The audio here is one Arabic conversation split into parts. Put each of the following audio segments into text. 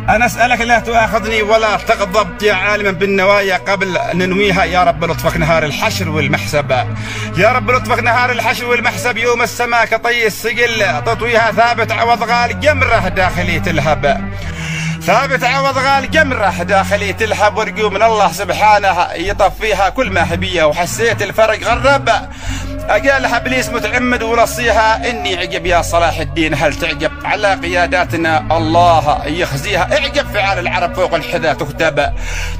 أنا أسألك لا تؤاخذني ولا تغضب يا عالما بالنوايا قبل ننويها. يا رب لطفك نهار الحشر والمحسب، يا رب لطفك نهار الحشر والمحسب. يوم السماء كطي السقل تطويها ثابت عوض غال جمره داخلي تلهب، ثابت عوض غال جمره داخلي تلهب. وارجو من الله سبحانه يطفيها كل ما هبيه. وحسيت الفرق غرب أقالها ابليس متعمد ولصيها. اني عجب يا صلاح الدين هل تعجب على قياداتنا الله يخزيها. اعجب فعال العرب فوق الحذاء تكتب،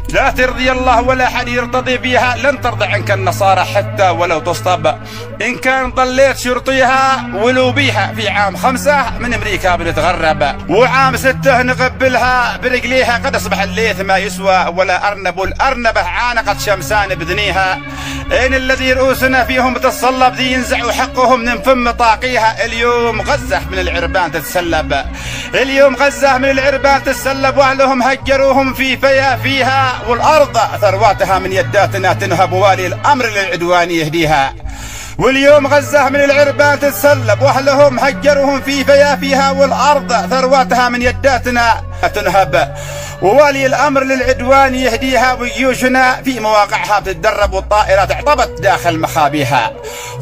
لا ترضي الله ولا حد يرتضي بيها. لن ترضى عنك النصارى حتى ولو تصطب. ان كان ضليت شرطيها ولو بيها. في عام 5 من امريكا بنتغرب، وعام 6 نقبلها برجليها. قد اصبح الليث ما يسوى ولا ارنب، والارنبه عانقت شمسان بذنيها. ان الذي رؤوسنا فيهم تصلب ذي ينزعوا حقهم من فم طاقيها. اليوم غزه من العربان تتسلب، اليوم غزه من العربان تتسلب. واهلهم هجروهم في فيها، والارض ثرواتها من يداتنا تنهب. والي الامر للعدوان يهديها. واليوم غزه من العربان تتسلب، واهلهم هجروهم في فيها، والارض ثرواتها من يداتنا تنهب. ووالي الامر للعدوان يهديها. وجيوشنا في مواقعها بتتدرب، والطائرات اعطبت داخل مخابيها،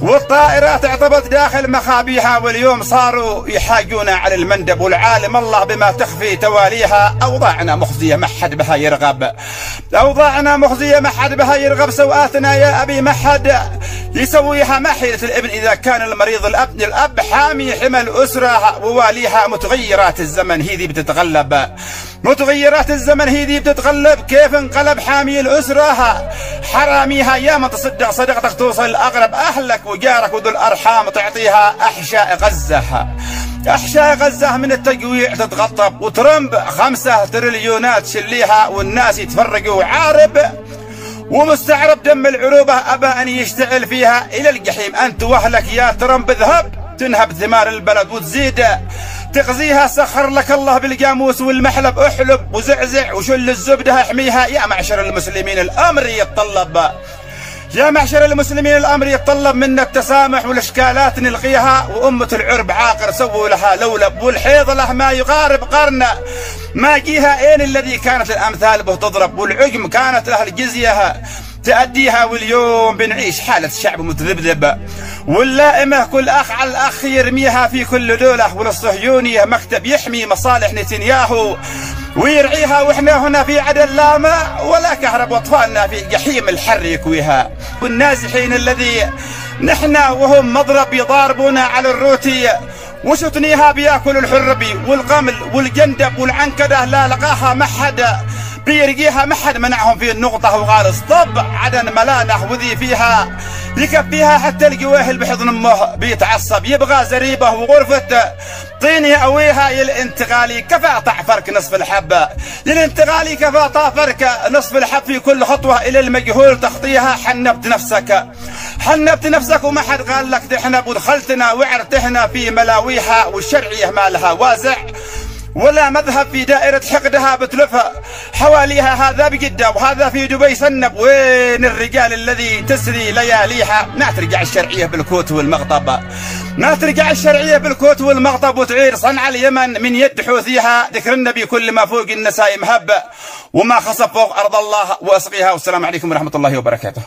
والطائرات اعطبت داخل مخابيها. واليوم صاروا يحاجون على المندب، والعالم الله بما تخفي تواليها. اوضاعنا مخزيه ما حد بها يرغب، اوضاعنا مخزيه ما حد بها يرغب. سوءاتنا يا ابي ما حد يسويها. ما حيلة الابن اذا كان المريض الاب حامي حمل اسره. وواليها متغيرات الزمن هي ذي بتتغلب، متغيرات الزمن هي ذي بتتغلب. كيف انقلب حامي الاسره حراميها. يا من تصدق صدقتك توصل الاقرب، اهلك وجارك وذو الارحام تعطيها. احشاء غزه، احشاء غزه من التجويع تتغطب. وترمب 5 تريليونات شليها، والناس يتفرقوا عارب ومستعرب. دم العروبه ابى ان يشتعل فيها الى الجحيم. انت واهلك يا ترمب اذهب، تنهب ثمار البلد وتزيد تغزيها. سخر لك الله بالجاموس والمحلب. احلب وزعزع وشل الزبده احميها. يا معشر المسلمين الامر يتطلب، يا معشر المسلمين الامر يتطلب منا التسامح والاشكالات نلقيها. وامه العرب عاقر سووا لها لولب، والحيض له ما يقارب قرن ما جيها. اين الذي كانت الامثال به تضرب، والعجم كانت له الجزيه تأديها. واليوم بنعيش حالة شعب متذبذب، واللائمة كل أخ على الأخ يرميها في كل دولة. وللصهيونية مكتب يحمي مصالح نتنياهو ويرعيها. وإحنا هنا في عدن لا ماء ولا كهرب، وأطفالنا في جحيم الحر يكويها. والنازحين الذي نحن وهم مضرب يضاربونا على الروتي. وشتنيها بياكل الحربي والقمل والجندب والعنكدة. لا لقاها ما حد بيرقيها، ما حد منعهم في النقطة. وقال اسطب عدن ملانه وذي فيها يكفيها. حتى الجواهل بحضن امه بيتعصب، يبغى زريبه وغرفة طين يأويها. الانتقالي كفى طعفرك نصف الحبة، الانتقالي كفى طعفرك نصف الحب. في كل خطوة إلى المجهول تخطيها. حنبت نفسك، حنبت نفسك وما حد قال لك تحنب. ودخلتنا وعرتهنا في ملاويها، والشرعية ما لها وازع ولا مذهب. في دائرة حقدها بتلفها حواليها. هذا بجدة وهذا في دبي سنب. وين الرجال الذي تسري لياليها. ما ترجع الشرعية بالكوت والمغطب، ما ترجع الشرعية بالكوت والمغطب. وتعير صنع اليمن من يد حوثيها. ذكر النبي كل ما فوق النساء مهب، وما خصب فوق أرض الله وأسقيها. والسلام عليكم ورحمة الله وبركاته.